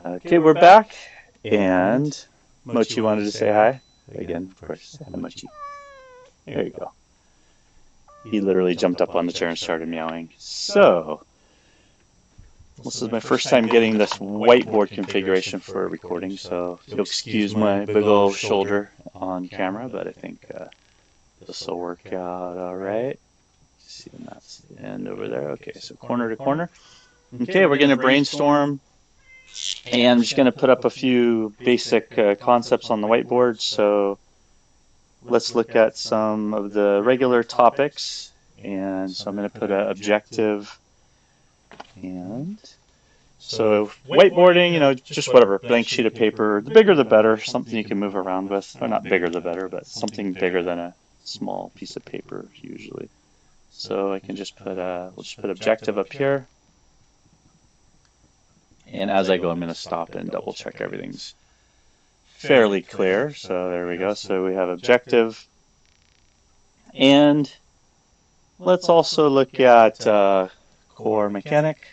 Okay, we're back, and Mochi wanted to say hi. Again, of course, hi, Mochi. There you go. He literally jumped up on the chair and started meowing. So, this is my first time getting this whiteboard configuration for a recording, so you'll excuse my big old shoulder on camera, but I think this will work out all right. See, and that's the end over there. Okay, so corner to corner. Okay, we're going to brainstorm. And I'm just going to put up a few basic concepts on the whiteboard. So let's look at some of the regular topics. And so I'm going to put an objective. And so whiteboarding, just whatever, blank sheet of paper. The bigger the better, something you can move around with. Or not bigger the better, but something bigger than a small piece of paper usually. So I can just put, we'll just put objective up here. And as I go, I'm going to stop and double check everything's fairly clear. So there we go. So we have objective. And let's also look at core mechanic.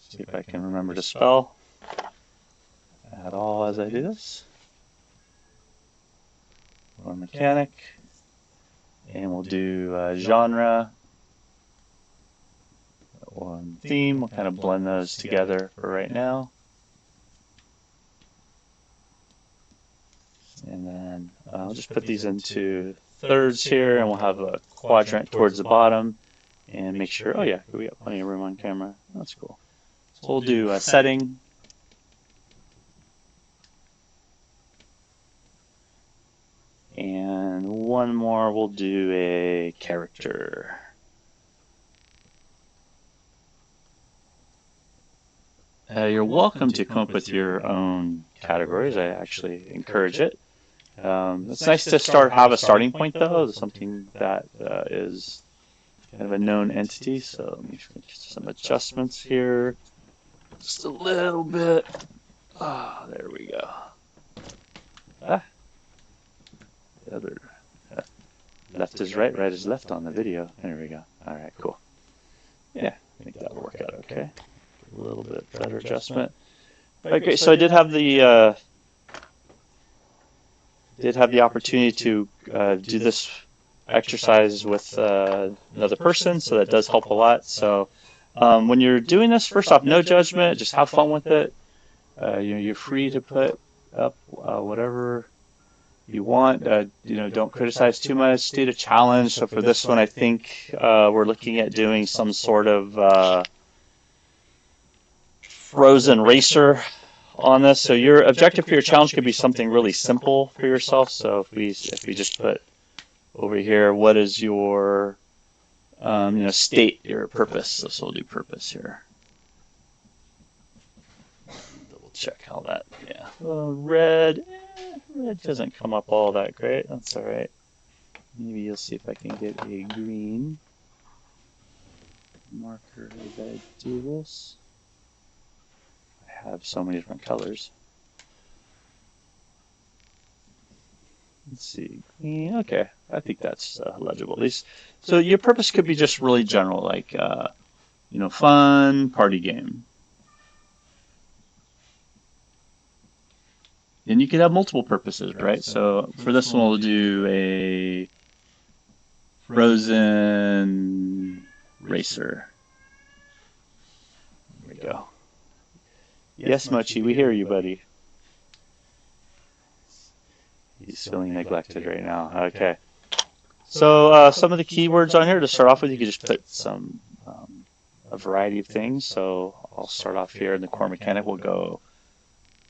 See if I can remember to spell at all as I do this. Core mechanic. And we'll do genre or theme. We'll kind of blend those together for right now. And then I'll just put these into thirds here, and we'll have a quadrant towards the bottom. And make sure, oh yeah, we got plenty of room on camera. That's cool. So we'll do a setting. And one more, we'll do a character. You're welcome to come up with your own categories. I actually encourage it. It's nice to have a starting point, though, something that is kind of a known entity. So let me make some adjustments here. Just a little bit. Ah, there we go. The other left is right, right is left on the video. There we go. All right, cool. Yeah, I think that'll work out okay. A little bit better adjustment. Okay, so I did have the opportunity to do this exercise with another person, so that does help a lot. So when you're doing this, first off, no judgment, just have fun with it. You're free to put up whatever you want. Don't criticize too much. State a challenge. So for this one, I think we're looking at doing some sort of frozen racer on this. So your objective for your challenge could be something really simple for yourself. So if we just put over here, what is your state your purpose? So we'll do purpose here. Double check how that. Yeah. Well, red doesn't come up all that great. That's all right. Maybe you'll see if I can get a green marker as I do this. I have so many different colors. Let's see. Green. Okay, I think that's legible at least. So your purpose could be just really general, like fun party game. And you could have multiple purposes, right? So for this one, we'll do a frozen racer. There we go. Yes, Mochi, we hear you, buddy. He's feeling neglected right now. Okay. So some of the keywords on here to start off with, you could just put a variety of things. So I'll start off here in the core mechanic. We'll go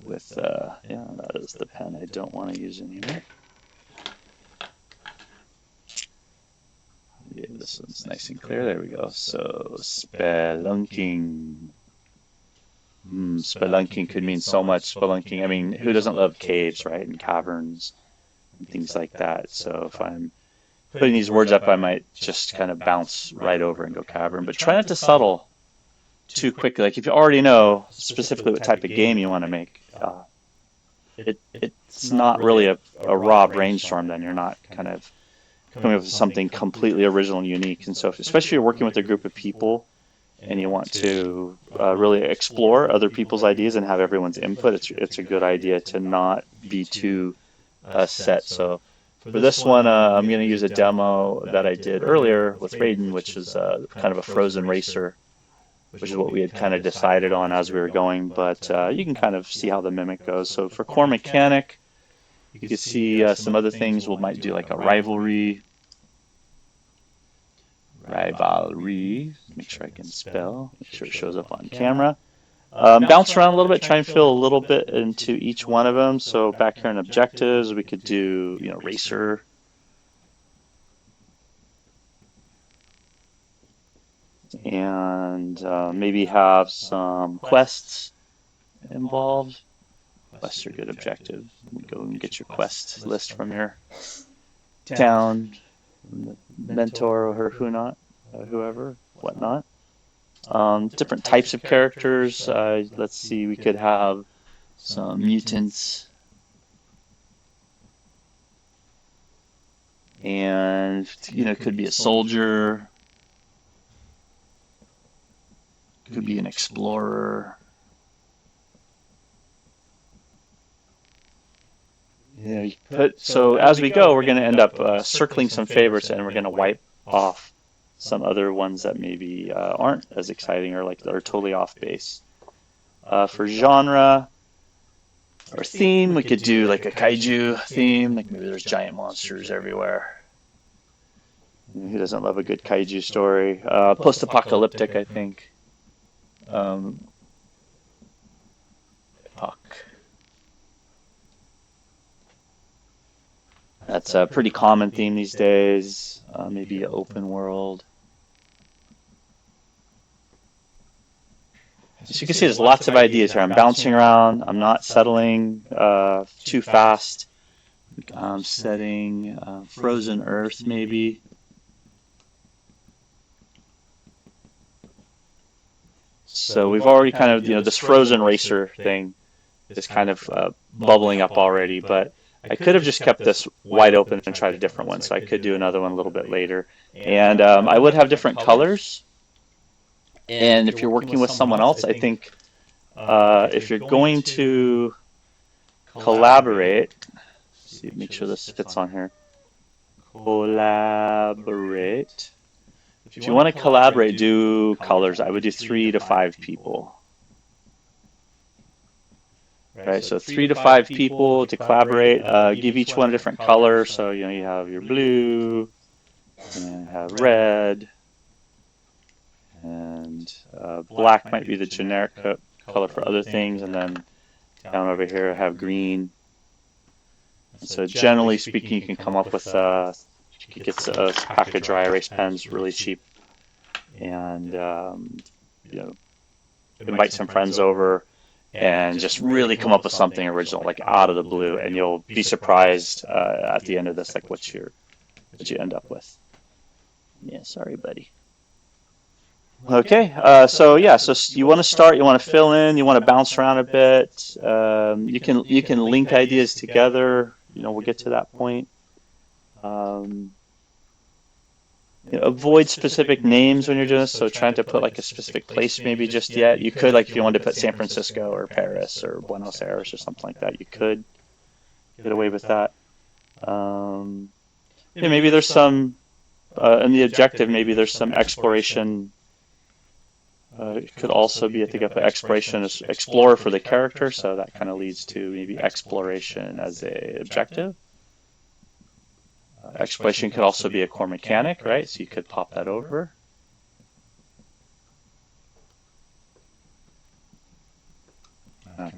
with, that is the pen I don't want to use anymore. Yeah, this one's nice and clear. There we go. So spelunking. Spelunking could mean so much. Spelunking, I mean, who doesn't love caves, right? And caverns and things like that. So if I'm putting these words up, I might just kind of bounce right over and go cavern. But try not to settle too quickly. Like if you already know specifically what type of game you want to make, it's not really a raw brainstorm. Then you're not kind of coming up with something completely original and unique. And so, especially if you're working with a group of people and you want to really explore other people's ideas and have everyone's input, it's a good idea to not be too set. So for this one, I'm going to use a demo that I did earlier with Raiden, which is kind of a frozen racer, which is what we had kind of decided on as we were going. But you can kind of see how the mimic goes. So for core mechanic, you can see some other things. We might do like a rivalry. Make sure I can spell. Make sure it shows up on camera. Bounce around a little bit, try and fill a little bit into each one of them. So back here in objectives, we could do, racer. And maybe have some quests involved. Quests are good objectives. Go and get your quest list from your town, mentor, or whoever, whatnot. Different types of characters. Let's see, we could have some mutants. And, it could be a soldier. Could be an explorer. So as we go, we're going to end up circling some favorites, and we're going to wipe off some other ones that maybe aren't as exciting or like are totally off base. For genre or theme, we could do like a kaiju theme, like maybe there's giant monsters everywhere. Who doesn't love a good kaiju story? Post-apocalyptic, I think. That's a pretty common theme these days. Maybe an open world. So you can see there's lots of ideas here. I'm bouncing around. I'm not settling too fast. I'm setting frozen earth maybe. So we've already kind of, this frozen racer thing is kind of bubbling up already, but I could have just kept this wide open and tried a different one, so I could do another one a little bit later. And I would have different colors. And if you're working with someone else, I think if you're going to collaborate, see, make sure this fits on here. Collaborate. If you want to collaborate, do colors. I would do 3 to 5 people. Right, so 3 to 5 people to collaborate. Give each one a different color. So you have your blue, and have red, and black might be the generic color for other things, and then down over here I have green. And so generally speaking, you can come up with you can get a pack of dry erase pens really cheap, and invite some friends over and just really come up with something original, like out of the blue, and you'll be surprised at the end of this, like what you end up with. Yeah, sorry, buddy. Okay, so you want to start, you want to fill in, you want to bounce around a bit. You can link ideas together. We'll get to that point. Avoid specific names when you're doing this, so trying to put like a specific place maybe just yet. You could, like if you wanted to put San Francisco or Paris or Buenos Aires or something like that, you could get away with that. Maybe there's some, in the objective, maybe there's some exploration. It could also be, I think I put exploration as explorer for the character, so that kind of leads to maybe exploration as a objective. Exploration could also be a core mechanic, right? So you could pop that over.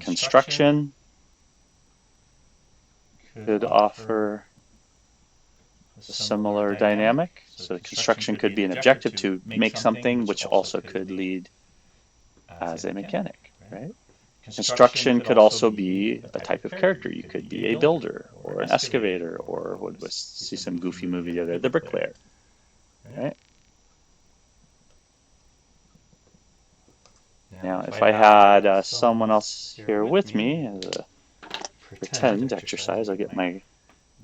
Construction could offer a similar dynamic. So construction could be an objective to make something, which also could lead as a mechanic, right? Construction could also be a type of character. You could be a builder or an excavator, or what was see some goofy movie the other day, the bricklayer, right? Now, if I had someone else here with me as a pretend exercise, I'll get my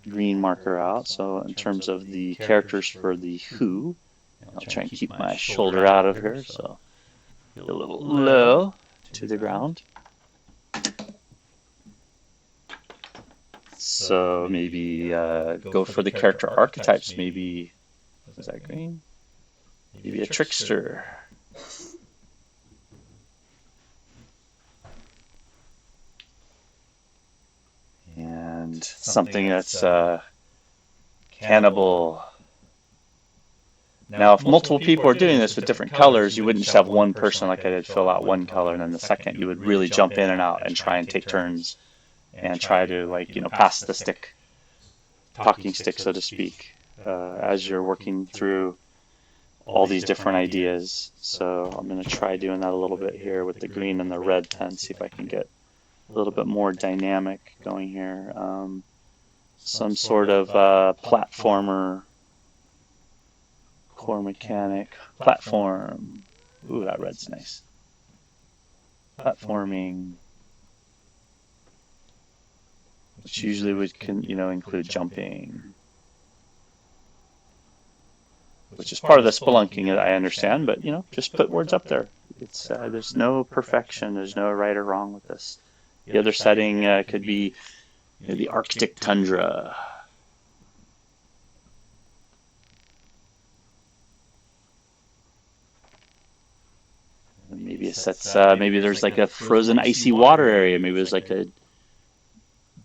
green marker out. So in terms of the characters for the who, I'll try and keep my shoulder out of here, so a little low to the ground. So maybe go for the character archetypes. Maybe, is that green? Maybe a trickster. And something that's cannibal. Now, if multiple people are doing this with different colors, you wouldn't just have one person like I did fill out one color, and then the second you would really jump in and out and try and take turns and try to, like, pass the stick, talking stick, so to speak, as you're working through all these different ideas. So I'm going to try doing that a little bit here with the green and the red pen, see if I can get a little bit more dynamic going here. Some sort of platformer, core mechanic, platform. Ooh, that red's nice. Platforming, which usually would include jumping, which is part of the spelunking that I understand, but just put words up there. It's there's no perfection, there's no right or wrong with this. The other setting could be the Arctic tundra. Maybe it sets. Maybe there's like a frozen icy water area. Maybe there's like a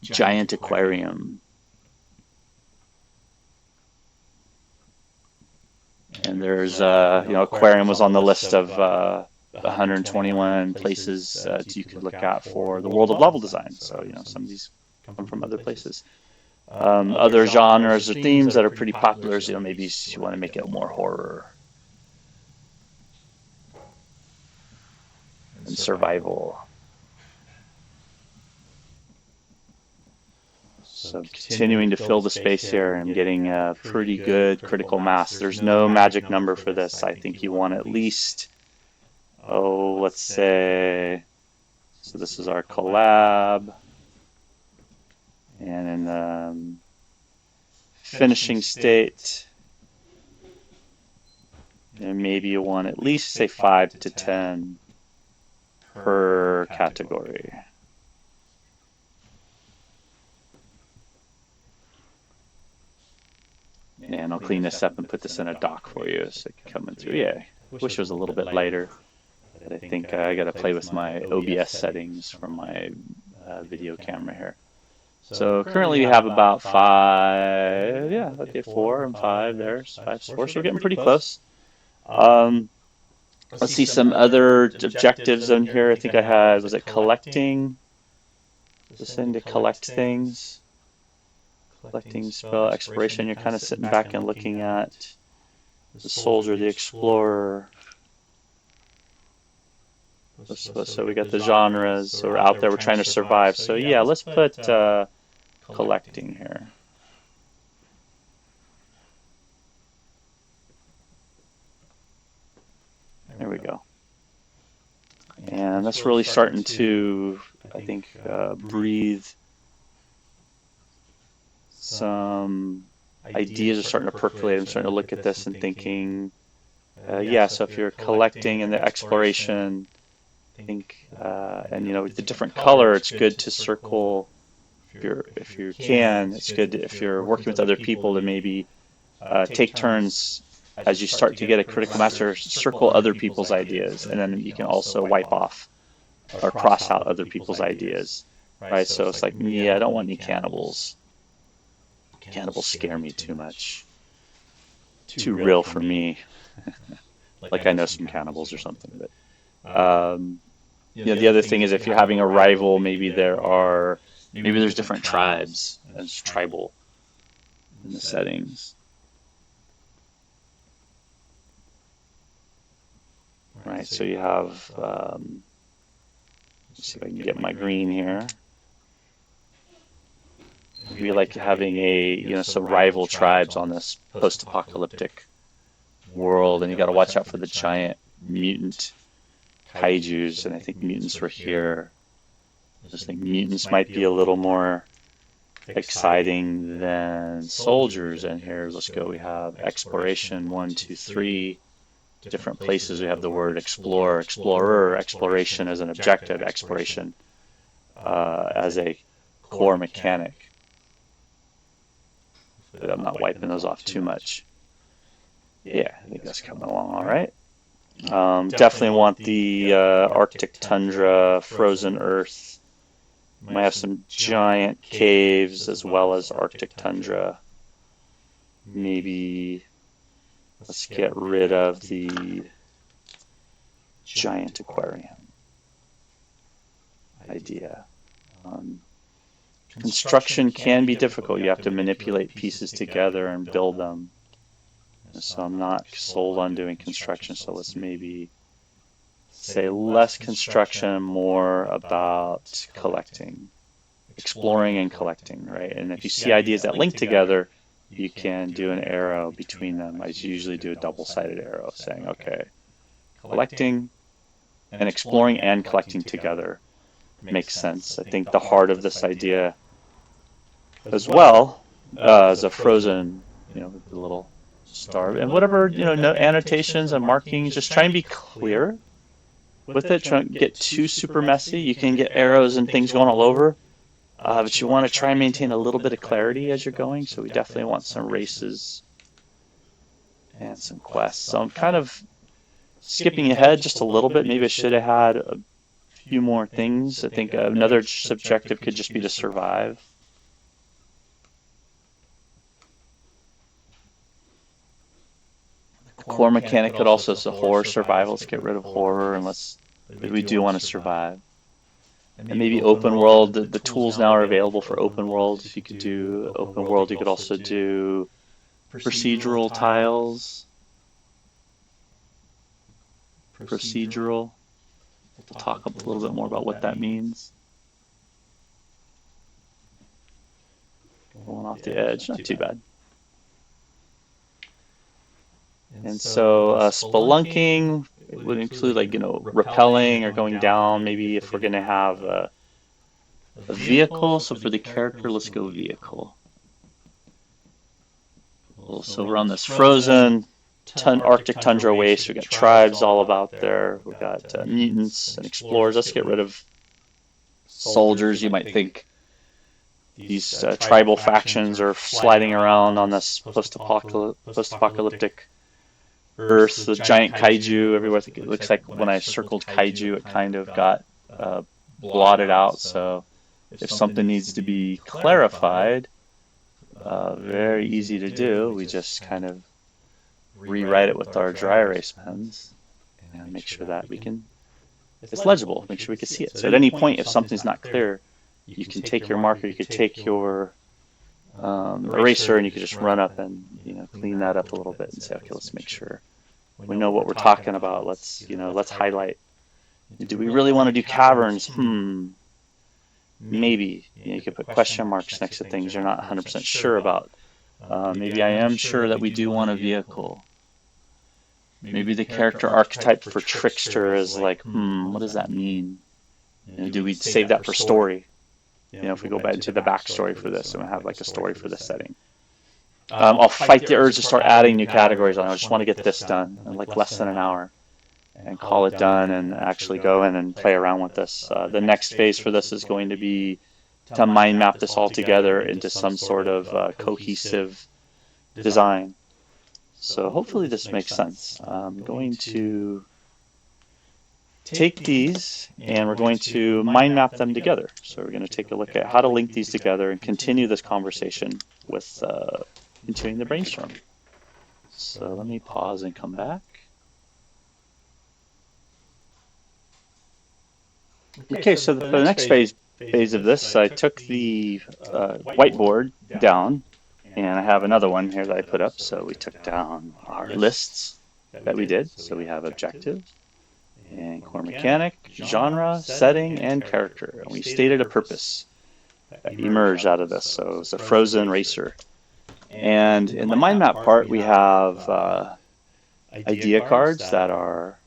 giant aquarium. And there's aquarium was on the list of 121 places you could look at for the world of level design. So some of these come from other places. Other genres or themes that are pretty popular is maybe you want to make it more horror and survival. So continuing to fill the space here, I'm getting a pretty good critical mass. There's no magic number for this. I think you want at least, let's say, so this is our collab. And in the finishing state, and maybe you want at least, say, 5 to 10 per category. And I'll clean this up and put this in a dock for you so it can come in through. Yeah, wish it was a little bit lighter. But I think I got to play with my OBS settings from my video camera here. So currently we have about 5, yeah, okay, 4 and 5 there, 5, 4, so we're getting pretty close. Let's see some other objectives in here. I think I had, was it collecting? Just into collect things. Collecting spell exploration. You're kind of sitting back and looking at the soldier, the explorer. So we got the genres. So we're out there. We're trying to survive. So yeah, let's put collecting here. There we go. And that's really starting to, I think, breathe. Some ideas are starting to percolate. I'm starting to look at this and thinking, yeah, so if you're collecting in the exploration, I think, and with the different color, it's good to circle, if you can, it's good if you're working with other people to maybe take turns as you start to get a critical master, circle other people's ideas, and then you can also wipe off or cross out other people's ideas, right? So it's like, yeah, I don't want any cannibals. Cannibals scare me too much. Too real for me. Like I know some cannibals or something. But the other thing is, if you're having a rival, maybe there's different tribes. It's tribal in the settings. Right, so you have, let's see if I can get my green here. Maybe like having some rival tribes on this post-apocalyptic world, and you got to watch out for the giant mutant kaijus, and I think mutants were here. I just think mutants might be a little more exciting than soldiers. And here, let's go. We have exploration, 1, 2, 3. Different places. We have the word explore, explorer, exploration as an objective, exploration as a core mechanic. But I'm not wiping those off too much. Yeah, I think that's coming along all right. Definitely want the Arctic tundra, frozen earth. Might have some giant caves as well as Arctic tundra. Maybe let's get rid of the giant aquarium idea. Construction can be difficult. You have to manipulate pieces together and build them. So I'm not sold on doing construction, so let's maybe say less construction, more about collecting, exploring and collecting, right? And if you see ideas that link together, you can do an arrow between them. I usually do a double-sided arrow saying, okay, collecting and exploring and collecting together makes sense. I think the heart of this idea as well is a frozen, the little star, and whatever, no annotations and markings, just try and be clear with it. Try not get too super messy. You can get arrows and things going all over, but you want to try and maintain a little bit of clarity as you're going. So we definitely want some races and some quests. So I'm kind of skipping ahead just a little bit. Maybe I should have had a few more things. I think another subjective could just be to survive. Core mechanic could also be horror survival. Let's get rid of horror unless we do want to survive. And maybe open world. The tools now are available for open world. If you could do open world, you could also do procedural tiles. Procedural. We'll talk a little bit more about what that means. Going off the edge, not too bad. And so spelunking would include rappelling or going down. Maybe if we're going to have a vehicle. So for the character, let's go vehicle. So we're on this frozen Arctic tundra waste. We've got tribes all about there. We've got mutants and explorers. Let's get rid of soldiers. You might think these tribal factions are sliding around on this post-apocalyptic Earth, the giant kaiju everywhere. I think it looks like when I circled kaiju, it kind of got blotted out. So if something needs to be clarified, very easy to do. We just kind of rewrite it with our dry erase pens and make sure that it's legible, make sure we can see it. So at any point, if something's not clear, you can take your marker, you could take your eraser, and you could just run up and clean that up a little bit and say, okay, let's make sure we know what we're talking about. Let's highlight. Do we really want to do caverns? Maybe. You could put question marks next to things you're not 100% sure about. Maybe I am sure that we do want a vehicle. Maybe the character archetype for trickster is like, what does that mean? Do we save that for story? If we go back into the backstory for this, and we have like a story for this setting. I'll fight the urge to start adding new categories on. I just want to get this done in like less than an hour and call it done and actually go in and play around with this. The next phase for this is going to be to mind map this all together into some sort of cohesive design. So hopefully this makes sense. I'm going to take these and we're going to mind map them together. So we're going to take a look at how to link these together and continue this conversation with continuing the brainstorm. So let me pause and come back. Okay, so for the next phase of this, I took the whiteboard down, and I have another one here that I put up. So we took down our lists that we did. So we have objective and core mechanic, genre, setting, and character. And we stated a purpose that emerged out of this. So it's a frozen racer. And in the mind map part, we have idea cards that are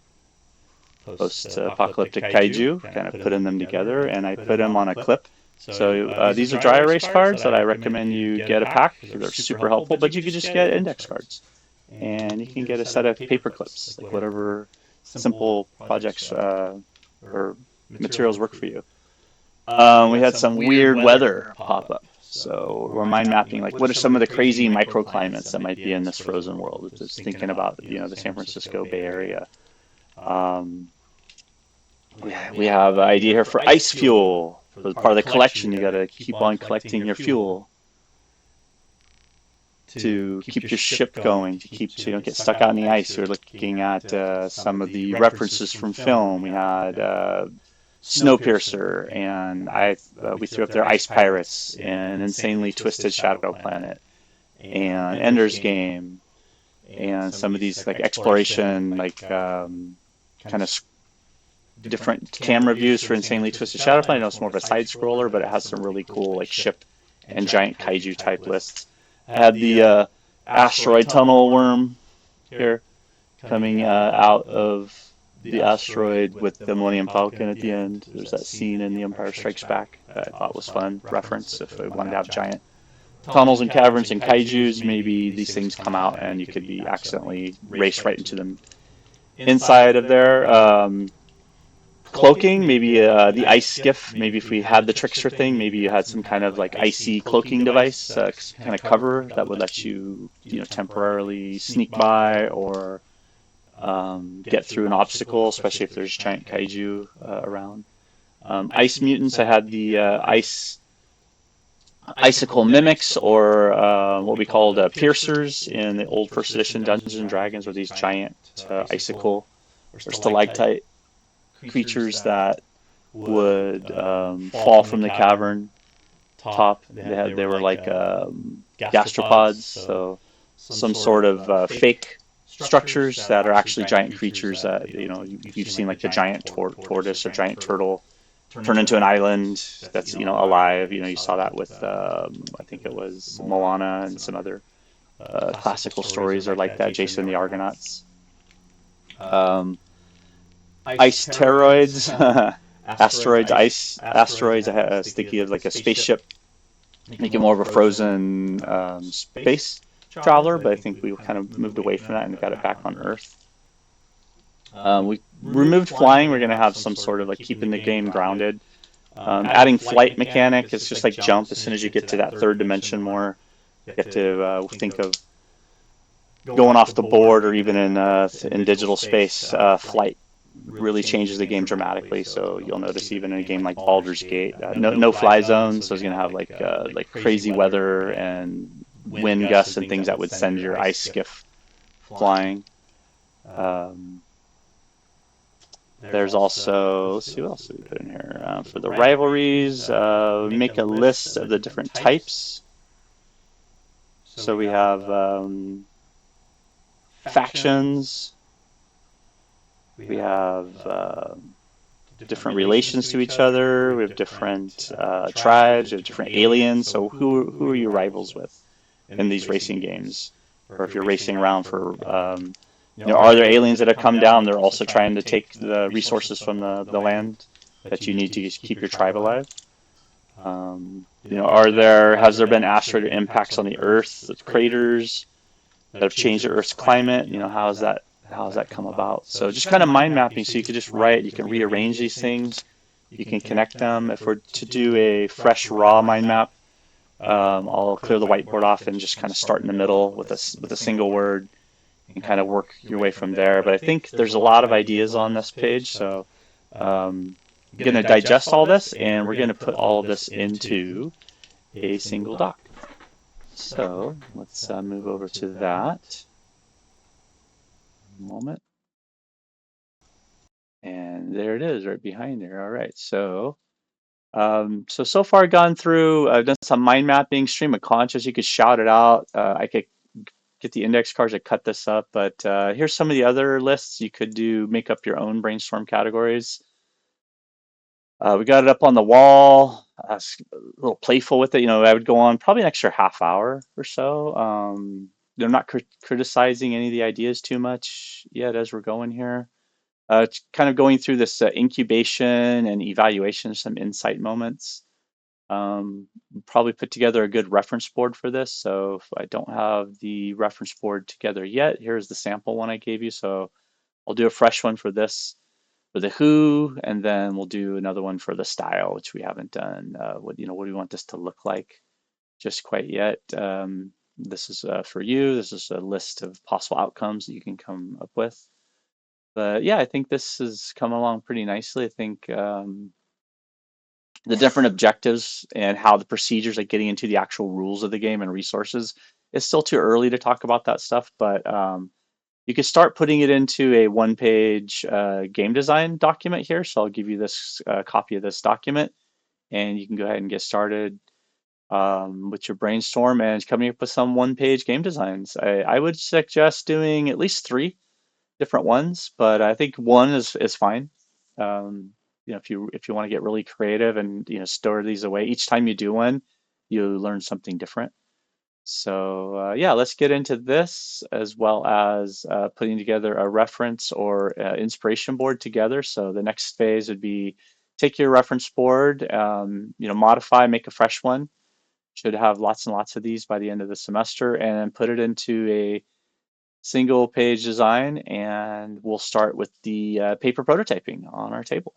post-apocalyptic kaiju, kind of putting them together, and I put them on a clip So these are dry erase cards that I recommend you get a pack. They're super helpful, but you could just get index cards. And you can get a set of paper clips, like whatever simple projects or materials work for you. We had some weird weather pop up. So we're mind mapping, like what are some of the crazy microclimates that might be in this frozen world? Just thinking about, the San Francisco Bay Area. Um, we have an idea here for ice fuel. For part of the collection, you got to keep on collecting your fuel to keep your ship going, to keep so you don't get stuck out in the ice. We're looking at some of the references from film. We had Snowpiercer, and we threw up there Ice Pirates and Insanely Twisted Shadow Planet and Ender's Game and some of these like exploration, like kind of different camera views for Insanely Twisted Shadow Planet. I know it's more of a side scroller, but it has some really cool like ship and giant kaiju type lists. I had the asteroid tunnel worm here coming out of the asteroid with the Millennium Falcon at the end. There's that scene in The Empire Strikes Back that I thought was fun reference if we wanted to have giant tunnels and caverns and kaijus. Maybe these things come out and you could be accidentally raced right into them inside of there. Cloaking, maybe the ice skiff. Maybe if we had the trickster thing, maybe you had some kind of like icy cloaking device, kind of cover that would let you, temporarily sneak by or get through an obstacle, especially if there's giant kaiju around. Ice mutants. I had the icicle mimics, or what we called piercers in the old first edition Dungeons and Dragons, were these giant icicle or stalactite creatures that would fall from the cavern top. They were like gastropods, so some sort of fake structures that are actually giant creatures that you've seen, like the giant tortoise or giant turtle turn into an island that's alive. You saw that with I think it was Moana and some other classical stories are like that. Jason and the Argonauts. Ice pteroids, ice asteroids. I was thinking of like a spaceship, making more of a frozen space traveler, but I think we kind of moved away from that and got it back on Earth. We removed flying. We're going to have some sort of like keeping the game grounded. Adding flight mechanic. It's just like jump. As soon as you get to that third dimension more, you get to think of going off the board, or even in digital space. Flight really changes the game dramatically. So you'll notice even in a game like Baldur's Gate, no fly zones. So it's going to have like crazy weather and wind gusts and things that would send your ice skiff flying. There's also, let's see what else we put in here. For the rivalries, make a list of the different types. So we have factions. We have different relations to each other. We have different tribes. We have different aliens. So who are your rivals with in these racing games? Or if you're racing around for, are there aliens that have come down? They're also trying to take the resources from the land that you need to keep your tribe alive. Has there been asteroid impacts on the Earth, craters that have changed the Earth's climate? How has that come about? So just kind of mind mapping. So you can just write, you can rearrange these things, you can connect them. If we're to do a fresh raw mind map, I'll clear the whiteboard off and just kind of start in the middle with a single word and kind of work your way from there. But I think there's a lot of ideas on this page, so I'm going to digest all this and we're going to put all of this into a single doc. So let's move over to that. Moment. And there it is, right behind there. All right, so far gone through. I've done some mind mapping, stream of conscious. You could shout it out. I could get the index cards to cut this up, but here's some of the other lists. You could make up your own brainstorm categories. We got it up on the wall. A little playful with it. I would go on probably an extra half hour or so. They're not criticizing any of the ideas too much yet as we're going here. It's kind of going through this incubation and evaluation, some insight moments. Probably put together a good reference board for this. So if I don't have the reference board together yet, here's the sample one I gave you. So I'll do a fresh one for this, for the who, and then we'll do another one for the style, which we haven't done. What do we want this to look like just quite yet? This is for you. This is a list of possible outcomes that you can come up with. But yeah, I think this has come along pretty nicely. I think the different objectives and how the procedures, like getting into the actual rules of the game and resources, it's still too early to talk about that stuff, but you could start putting it into a one-page game design document here. So I'll give you this copy of this document, and you can go ahead and get started with your brainstorm and coming up with some one-page game designs. I would suggest doing at least 3 different ones, but I think one is fine. Um, if you want to get really creative and store these away, each time you do one, you learn something different. So yeah, let's get into this as well as putting together a reference or inspiration board together. So the next phase would be take your reference board, modify, make a fresh one. Should have lots and lots of these by the end of the semester, and put it into a single page design. And we'll start with the paper prototyping on our table.